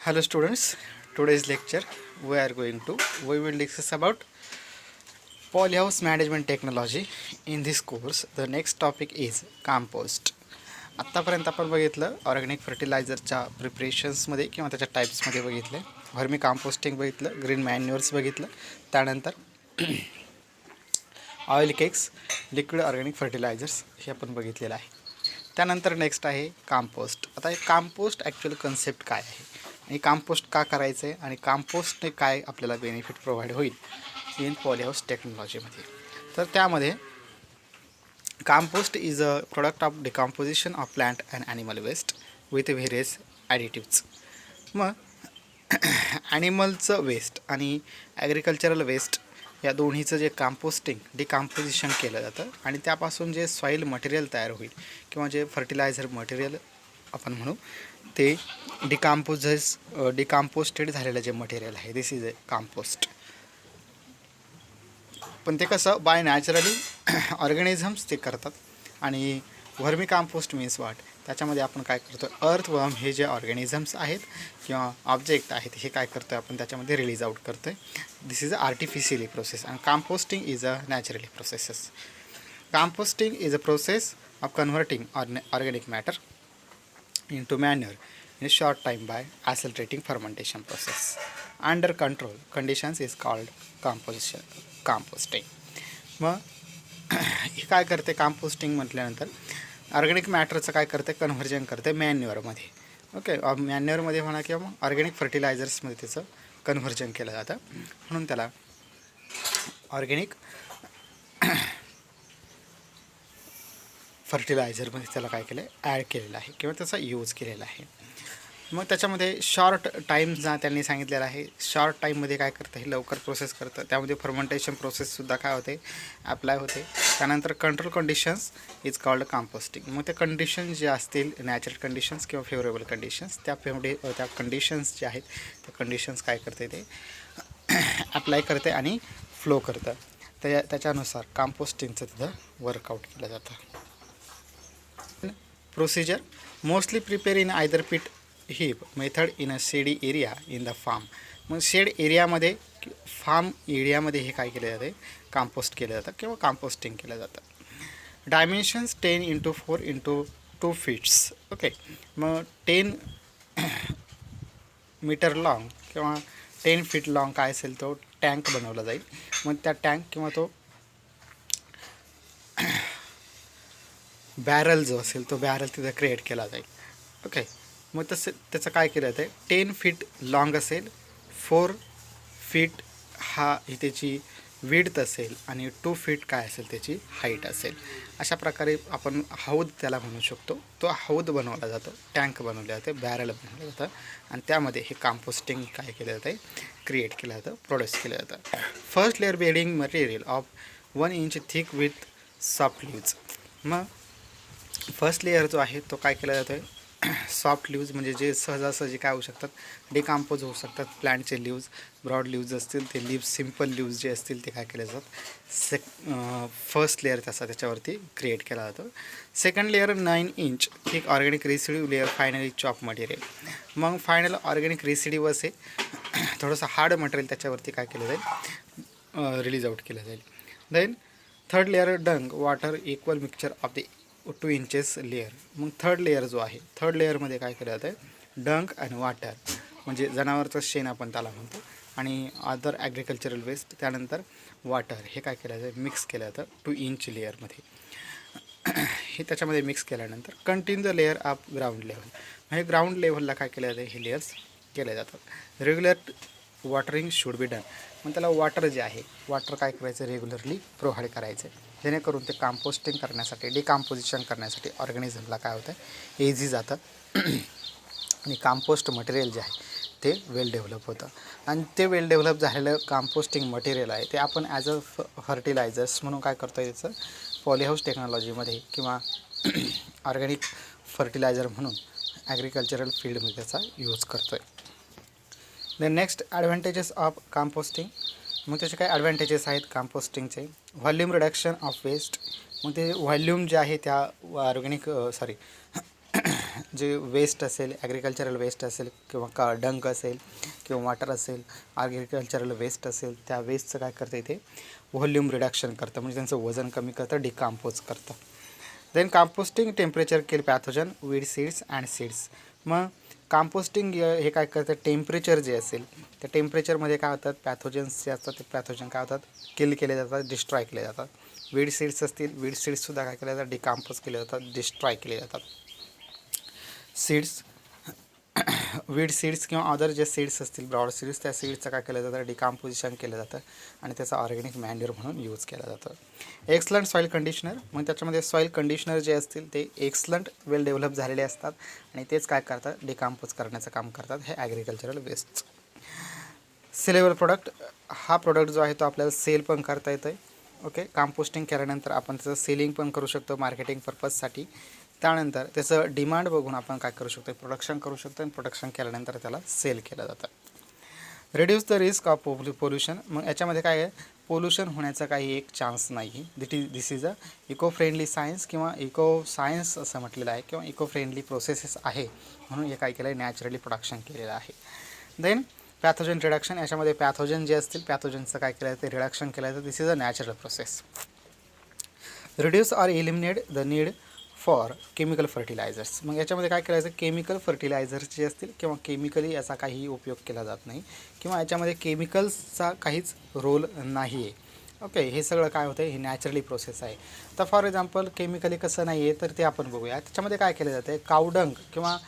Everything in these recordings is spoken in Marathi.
Hello students, today's lecture we will discuss about polyhouse management technology. In this course the next topic is compost. आत्तापर्यंत आपण बघितलं ऑर्गॅनिक फर्टिलायझरच्या प्रिपरेशन्समध्ये किंवा त्याच्या टाईप्समध्ये बघितले, व्हर्मी कंपोस्टिंग बघितलं, ग्रीन मॅन्युअर्स बघितलं, त्यानंतर oil cakes, liquid organic fertilisers हे आपण बघितलेलं आहे. त्यानंतर नेक्स्ट आहे कंपोस्ट. आता हे कंपोस्ट ॲक्च्युअल कन्सेप्ट काय आहे आणि कंपोस्ट का करायचं आहे आणि कंपोस्टने काय आपल्याला बेनिफिट प्रोव्हाइड होईल इन पॉलीहाऊस टेक्नॉलॉजीमध्ये. तर त्यामध्ये compost is a product of decomposition of plant and animal waste with various additives. मग ॲनिमलचं वेस्ट आणि ॲग्रिकल्चरल वेस्ट या दोन्हीचं जे कंपोस्टिंग डिकम्पोजिशन केलं जातं आणि त्यापासून जे सॉईल मटेरियल तयार होईल किंवा जे फर्टिलायझर मटेरियल आपण म्हणू ते डिकम्पोस्टेड झालेलं जे मटेरियल आहे दिस इज अ कंपोस्ट. पण ते कसं बाय नॅचरली ऑर्गॅनिझम्स ते करतात. आणि व्हर्मी कंपोस्ट मीन्स वाट, त्याच्यामध्ये आपण काय करतो, अर्थवर्म हे जे ऑर्गॅनिझम्स आहेत किंवा ऑब्जेक्ट आहेत हे काय करतो आपण त्याच्यामध्ये रिलीज आउट करतो आहे. This is a artificially process and composting is a naturally processes. Composting is a process of converting organic matter into manure in a short time by accelerating fermentation process under control conditions is called composting. मग हे काय करते कंपोस्टिंग म्हटल्यानंतर ऑर्गॅनिक मॅटरचं काय करते, कन्व्हर्जन करते मॅन्युअरमध्ये. ओके, मॅन्युअरमध्ये म्हणा किंवा मग ऑर्गॅनिक फर्टिलायझर्समध्ये त्याचं कन्व्हर्जन केलं जातं, म्हणून त्याला ऑर्गॅनिक फर्टिलायझरमध्ये त्याला काय केलं आहे, ॲड केलेलं आहे किंवा त्याचा यूज केलेला आहे. मग त्याच्यामध्ये शॉर्ट टाईम जा त्यांनी सांगितलेलं आहे. शॉर्ट टाईममध्ये काय करतं, हे लवकर प्रोसेस करतं, त्यामध्ये फर्मेंटेशन प्रोसेससुद्धा काय होते, अप्लाय होते. त्यानंतर control conditions is called composting. मग ते कंडिशन्स जे असतील नॅचरल कंडिशन्स किंवा फेवरेबल कंडिशन्स त्या कंडिशन्स जे आहेत त्या कंडिशन्स काय करते ते अप्लाय करते आणि फ्लो करतं. त्याच्यानुसार कंपोस्टिंगचं तिथं वर्कआउट केलं जातं. Procedure mostly prepare in either pit heap method in a shady area in the farm. मग शेड एरियामध्ये फार्म एरियामध्ये हे काय केलं जाते, कंपोस्ट केलं जातं किंवा कंपोस्टिंग केलं जातं. Dimensions 10x4x2 feats. ओके, मग 10 मीटर लाँग किंवा 10 फीट लाँग काय असेल तो टँक बनवला जाईल. मग त्या टँक किंवा तो बॅरल जो असेल तो बॅरल तिथं क्रिएट केला जाईल. ओके, मग तसं त्याचं काय केलं जातं, 10 फीट लाँग असेल, 4 फीट हा ही त्याची विड्थ असेल आणि 2 फीट काय असेल त्याची हाईट असेल. अशा प्रकारे आपण हौद त्याला म्हणू शकतो. तो हौद बनवला जातो, टँक बनवलं जातं, बॅरल बनवलं जातं आणि त्यामध्ये हे कंपोस्टिंग काय केलं जातं, क्रिएट केलं जातं, प्रोड्यूस केलं जातं. First layer bedding material of 1 inch thick with soft leaves. मग फर्स्ट लेअर जो आहे तो काय केला जातो आहे, सॉफ्ट लीव्ज म्हणजे जे सहजासहजी काय होऊ शकतात, डिकम्पोज होऊ शकतात. प्लांटचे लीव्ज, ब्रॉड लीव्ज असतील ते लीव्ज, सिम्पल लीव्ज जे असतील ते काय केले जातात, फर्स्ट लेअर त्याच्यावरती क्रिएट केला जातो. Second layer 9 inch thick organic residue layer finally chop material. मग फायनल ऑर्गॅनिक रेसिड्यू असे थोडंसं हार्ड मटेरियल त्याच्यावरती काय केलं जाईल, रिलीज आउट केलं जाईल. Then third layer dung water equal mixture of the 2 inches layer. मग थर्ड लेअर जो आहे, थर्ड लेअरमध्ये काय केलं जातं, डंक आणि वॉटर म्हणजे जनावरचं शेण आपण त्याला म्हणतो आणि अदर ॲग्रिकल्चरल वेस्ट, त्यानंतर वॉटर हे काय केलं जातं, मिक्स केलं जातं 2 इंच लेअरमध्ये. हे त्याच्यामध्ये मिक्स केल्यानंतर continue the layer of ground level, म्हणजे ग्राउंड लेवलला काय केलं जातं, हे लेअर्स केले जातात. Regular watering should be done. मग त्याला वॉटर जे आहे, वॉटर काय करायचं, रेग्युलरली प्रोव्हाइड करायचं जेणेकरून ते कंपोस्टिंग करण्यासाठी, डिकम्पोजिशन करण्यासाठी ऑर्गॅनिझमला काय होतं, इझी जातं आणि कंपोस्ट मटेरियल जे आहे ते वेल डेव्हलप होतं. आणि ते वेल डेव्हलप झालेलं कंपोस्टिंग मटेरियल आहे ते आपण ॲज अ फर्टिलायझर्स म्हणून काय करतो, याचं पॉलीहाऊस टेक्नॉलॉजीमध्ये किंवा ऑर्गॅनिक फर्टिलायझर म्हणून ॲग्रिकल्चरल फील्डमध्ये त्याचा यूज करतो आहे. The next advantages of composting. मग त्याचे काय ॲडव्हान्टेजेस आहेत कंपोस्टिंगचे, व्हॉल्यूम रिडक्शन ऑफ वेस्ट. मग ते व्हॉल्यूम जे आहे त्या ऑर्गॅनिक जे वेस्ट असेल, ॲग्रिकल्चरल वेस्ट असेल किंवा डंक असेल किंवा वॉटर असेल, ॲग्रिकल्चरल वेस्ट असेल, त्या वेस्टचं काय करतं इथे व्हॉल्यूम रिडक्शन करतं, म्हणजे त्यांचं वजन कमी करतं, डिकम्पोज करतं. Then composting temperature kill pathogen weed seeds and seeds. मग कंपोस्टिंग हे काय करतं, टेम्परेचर जे असेल त्या टेम्परेचरमध्ये काय होतात, पॅथोजन्स जे असतात ते पॅथोजन काय होतात, किल केले जातात, डिस्ट्रॉय केले जातात. वीड सीड्स असतील, वीड सीड्ससुद्धा काय केले जातात, डिकम्पोज केले जातात, डिस्ट्रॉय केले जातात. सीड्स वीड सीड्स किंवा अदर जे सीड्स असतील, ब्रॉड सीड्स, त्या सीड्सचं काय केलं जातं, डिकम्पोजिशन केलं जातं आणि त्याचा ऑर्गॅनिक मॅन्युअर म्हणून यूज केला जातं. एक्सलंट सॉईल कंडिशनर, मग त्याच्यामध्ये सॉईल कंडिशनर जे असतील ते एक्सलंट वेल डेव्हलप झालेले असतात आणि तेच काय करतात, डिकम्पोज करण्याचं काम करतात हे ॲग्रिकल्चरल वेस्ट. सेलेबल प्रोडक्ट, हा प्रोडक्ट जो आहे तो आपल्याला सेल पण करता येतं आहे. ओके, कंपोस्टिंग केल्यानंतर आपण त्याचं सेलिंग पण करू शकतो मार्केटिंग पर्पजसाठी. त्यानंतर त्याचं डिमांड बघून आपण काय करू शकतो, प्रोडक्शन करू शकतो आणि प्रोडक्शन केल्यानंतर त्याला सेल केलं जातं. Reduce the risk of pollution, मग याच्यामध्ये काय आहे, पोल्युशन होण्याचा काही एक चान्स नाही. This is a eco friendly science किंवा इको सायन्स असं म्हटलेलं आहे किंवा इको फ्रेंडली प्रोसेसेस आहे म्हणून हे काय केलं आहे, नॅचरली प्रोडक्शन केलेलं आहे. देन पॅथोजन रिडक्शन, याच्यामध्ये पॅथोजन जे असतील पॅथोजनचं काय केलं आहे ते रिडक्शन केलं आहे. This is a natural process. Reduce or eliminate the need for chemical fertilizers, मग याच्यामध्ये काय करायचं, केमिकल फर्टिलायझर्स जे असतील किंवा केमिकली याचा काहीही उपयोग केला जात नाही किंवा याच्यामध्ये केमिकल्सचा काहीच रोल नाही आहे. ओके, हे सगळं काय होतं, हे नॅचरली प्रोसेस आहे. तर फॉर एक्झाम्पल केमिकली कसं नाही आहे तर ते आपण बघूया. त्याच्यामध्ये काय केलं जातं आहे, कावडंग किंवा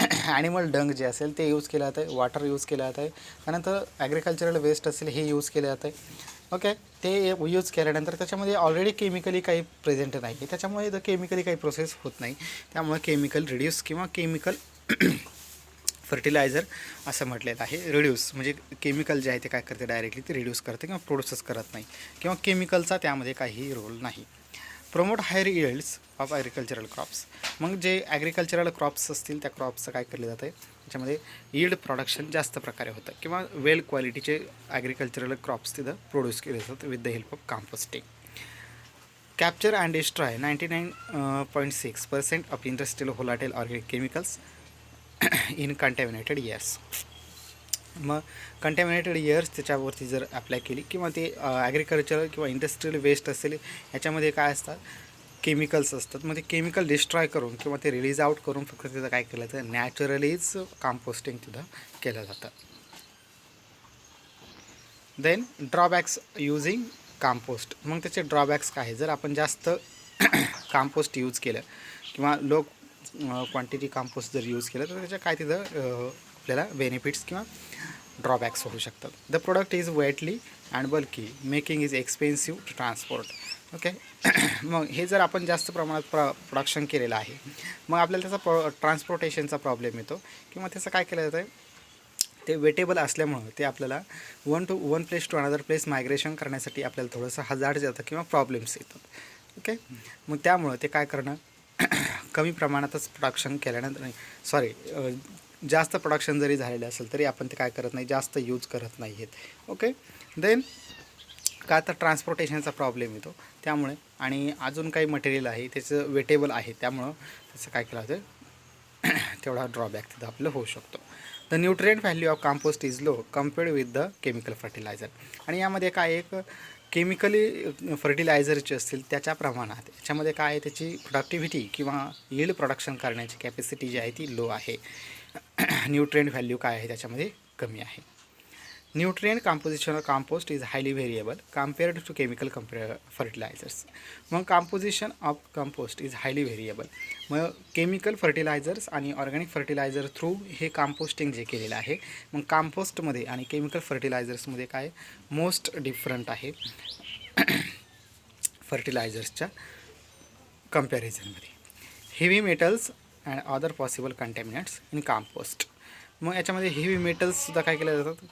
ॲनिमल डंग जे असेल ते यूज केलं जातं आहे, वॉटर यूज केलं जातं आहे, त्यानंतर ॲग्रिकल्चरल वेस्ट असेल हे यूज केलं जातं आहे. ओके, ते यूज केल्यानंतर त्याच्यामध्ये ऑलरेडी केमिकली काही प्रेझेंट नाही आहे, त्याच्यामुळे इथं केमिकली काही प्रोसेस होत नाही, त्यामुळे केमिकल रिड्यूस किंवा केमिकल फर्टिलायझर असं म्हटलेलं आहे. रिड्यूस म्हणजे केमिकल जे आहे ते काय करते, डायरेक्टली ते रिड्यूस करते किंवा प्रोड्यूसच करत नाही किंवा केमिकलचा त्यामध्ये काहीही रोल नाही. Promote higher yields of agricultural crops, मग जे ॲग्रिकल्चरल क्रॉप्स असतील त्या क्रॉप्सचं काय केलं जातं आहे, त्याच्यामध्ये यील्ड प्रोडक्शन जास्त प्रकारे होतं किंवा वेल क्वालिटीचे ॲग्रिकल्चरल क्रॉप्स तिथं प्रोड्यूस केले जातात with the help of composting. Capture and destroy 99.6% of industrial volatile organic chemicals in contaminated years. मग कंटॅमिनेटेड इयर्स त्याच्यावरती जर अप्लाय केली किंवा ते ॲग्रिकल्चर किंवा इंडस्ट्रियल वेस्ट असेल याच्यामध्ये काय असतात, केमिकल्स असतात, मग ते केमिकल डिस्ट्रॉय करून किंवा ते रिलीज आउट करून फक्त तिथं काय केलं जातं, नॅचरलीच कंपोस्टिंग तिथं केलं जातं. देन ड्रॉबॅक्स युजिंग कंपोस्ट, मग त्याचे ड्रॉबॅक्स काय आहे, जर आपण जास्त कंपोस्ट यूज केलं किंवा लो क्वांटिटी कंपोस्ट जर यूज केलं तर त्याच्या काय तिथं आपल्याला बेनिफिट्स किंवा ड्रॉबॅक्स होऊ शकतात. The product is weightly and bulky making is expensive to transport. Okay, मग हे जर आपण जास्त प्रमाणात प्रोडक्शन केलेलं आहे मग आपल्याला त्याचा ट्रान्सपोर्टेशनचा प्रॉब्लेम येतो किंवा त्याचं काय केलं जातं, ते वेटेबल असल्यामुळं ते आपल्याला one place to another place migration करण्यासाठी आपल्याला थोडंसं हजार्ड जातं किंवा प्रॉब्लेम्स येतात. ओके, मग त्यामुळं ते काय करणं, कमी प्रमाणातच प्रोडक्शन केल्यानंतर जास्त प्रोडक्शन जरी झालेलं असेल तरी आपण ते काय करत नाही, जास्त यूज करत नाही आहेत. ओके, देन का तर ट्रान्सपोर्टेशनचा प्रॉब्लेम येतो त्यामुळे, आणि अजून काही मटेरियल आहे त्याचं वेटेबल आहे त्यामुळं त्याचं काय केलं जातं, तेवढा ड्रॉबॅक तिथं आपलं होऊ शकतो. The nutrient value of compost is low compared with the chemical fertiliser, आणि यामध्ये काय एक केमिकली फर्टिलायझरचे असतील त्याच्या प्रमाणात याच्यामध्ये काय त्याची प्रोडक्टिव्हिटी किंवा यील्ड प्रोडक्शन करण्याची कॅपॅसिटी जी आहे ती लो आहे. न्यूट्रिएंट व्हॅल्यू काय आहे त्याच्यामध्ये कमी आहे. Nutrient composition of compost is highly variable compared to chemical fertilizers. मग composition of compost is highly variable, मग केमिकल फर्टिलायझर्स आणि ऑर्गॅनिक फर्टिलायझर थ्रू हे कंपोस्टिंग जे केलेलं आहे, मग कंपोस्टमध्ये आणि केमिकल फर्टिलायझर्समध्ये काय मोस्ट डिफरंट आहे फर्टिलायझर्सच्या कंपॅरिझनमध्ये. Heavy metals and other possible contaminants in compost, मग याच्यामध्ये हेवी मेटल्ससुद्धा काय केले जातात,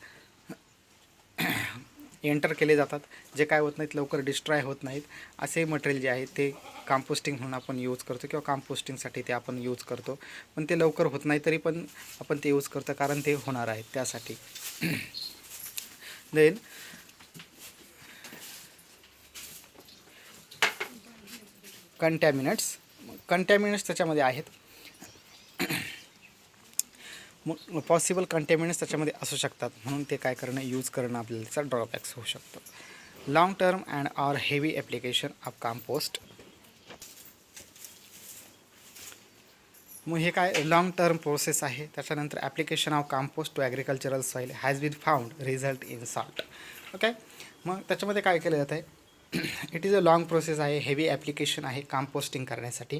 एंटर केले जातात, जे काय होत नाहीत, लवकर डिस्ट्रॉय होत नाहीत, असे मटेरियल जे आहे ते कंपोस्टिंग म्हणून आपण यूज करतो किंवा कंपोस्टिंगसाठी ते आपण यूज करतो, पण ते लवकर होत नाही तरी पण आपण ते यूज करतो कारण ते होणार आहेत त्यासाठी. देन कंटॅमिनंट्स त्याच्यामध्ये आहेत मग पॉसिबल कंटेमिनंट्स त्याच्यामध्ये असू शकतात, म्हणून ते काय करणं यूज करणं आपल्याला त्याचा ड्रॉबॅक्स होऊ शकतो. Long term and or heavy application of compost. मग हे काय लॉंग टर्म प्रोसेस आहे. त्याच्यानंतर application of compost to agricultural soil has been found result in salt. Okay, मग त्याच्यामध्ये काय केलं जातं आहे, it is a long process आहे, हेवी ॲप्लिकेशन आहे कंपोस्टिंग करण्यासाठी.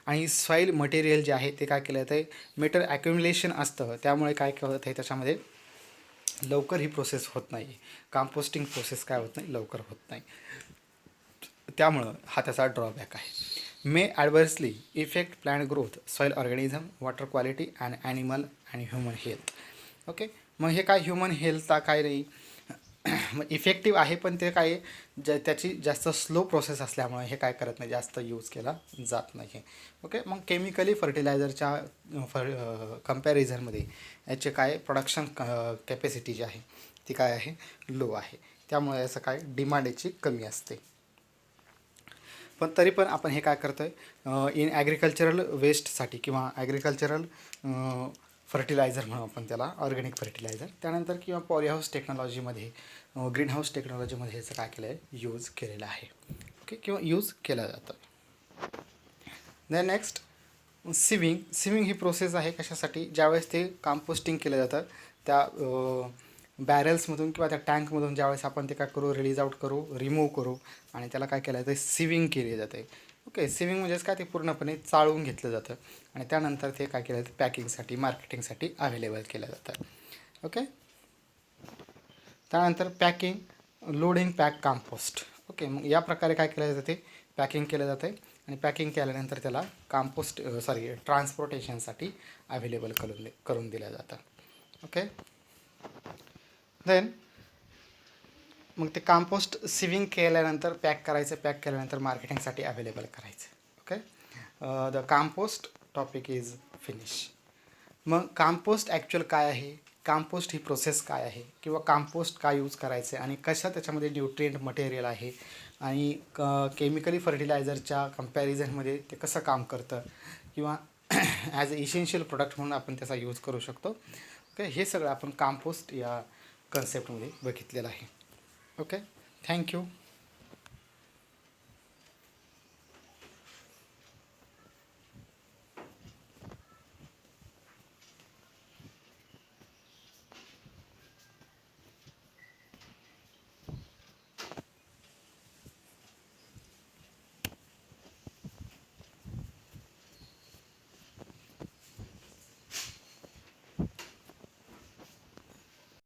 आणि सॉईल मटेरियल जे आहे ते काय केलं जातं आहे, मेटर ॲक्युम्युलेशन असतं, त्यामुळे काय होत आहे त्याच्यामध्ये लवकर ही प्रोसेस होत नाही. कंपोस्टिंग प्रोसेस काय होत नाही, लवकर होत नाही. त्यामुळं हा त्याचा ड्रॉबॅक आहे. May adversely effect plant growth, soil organism, water quality and animal and human health. Okay, मग हे काय ह्युमन हेल्थचा काय नाही मग इफेक्टिव्ह आहे, पण ते काय त्याची जास्त स्लो प्रोसेस असल्यामुळे हे काय करत नाही, जास्त यूज केला जात नाही. ओके, मग केमिकली फर्टिलायझरच्या कम्पॅरिझनमध्ये याचे काय प्रोडक्शन कॅपॅसिटी जी आहे ती काय आहे, लो आहे. त्यामुळे याचं काय डिमांड याची कमी असते. पण तरी पण आपण हे काय करतो आहे, इन ॲग्रिकल्चरल वेस्टसाठी किंवा ॲग्रिकल्चरल फर्टिलायझर म्हणून आपण त्याला ऑर्गॅनिक फर्टिलायझर, त्यानंतर किंवा पॉलीहाऊस टेक्नॉलॉजीमध्ये, ग्रीन हाऊस टेक्नॉलॉजीमध्ये ह्याचं काय केलं आहे, यूज केलेलं आहे. ओके, किंवा यूज केलं जातं. देन नेक्स्ट सिविंग ही प्रोसेस आहे कशासाठी, ज्यावेळेस ते कंपोस्टिंग केलं जातं त्या बॅरल्समधून किंवा त्या टँकमधून ज्यावेळेस आपण ते काय करू, रिलीज आउट करू, रिमूव्ह करू आणि त्याला काय केलं जातं, सिविंग केली जाते. ओके, सिविंग म्हणजेच काय, ते पूर्णपणे चाळून घेतलं जातं आणि त्यानंतर ते काय केलं जातं, पॅकिंगसाठी मार्केटिंगसाठी अवेलेबल केलं जातं. ओके, त्यानंतर packing, loading, pack, compost. Okay, मग या प्रकारे काय केलं जातं, ते पॅकिंग केलं जातं आहे आणि पॅकिंग केल्यानंतर त्याला ट्रान्सपोर्टेशनसाठी अवेलेबल करून दिलं जातं. ओके, देन मग ते कंपोस्ट सिविंग केल्यानंतर पॅक करायचं, पॅक केल्यानंतर मार्केटिंगसाठी अवेलेबल करायचं. Okay, the compost topic is finish. मग कंपोस्ट ॲक्च्युअल काय आहे, कंपोस्ट ही प्रोसेस काय आहे, किंवा कंपोस्ट काय यूज करायचं आहे आणि कशा त्याच्यामध्ये न्यूट्रिएंट मटेरियल आहे आणि केमिकली फर्टिलायझरच्या कम्पॅरिझनमध्ये ते कसं काम करतं किंवा ॲज अ इसेन्शियल प्रोडक्ट म्हणून आपण त्याचा यूज करू शकतो. ओके, हे सगळं आपण कंपोस्ट या कन्सेप्टमध्ये बघितलेलं आहे. Okay, thank you.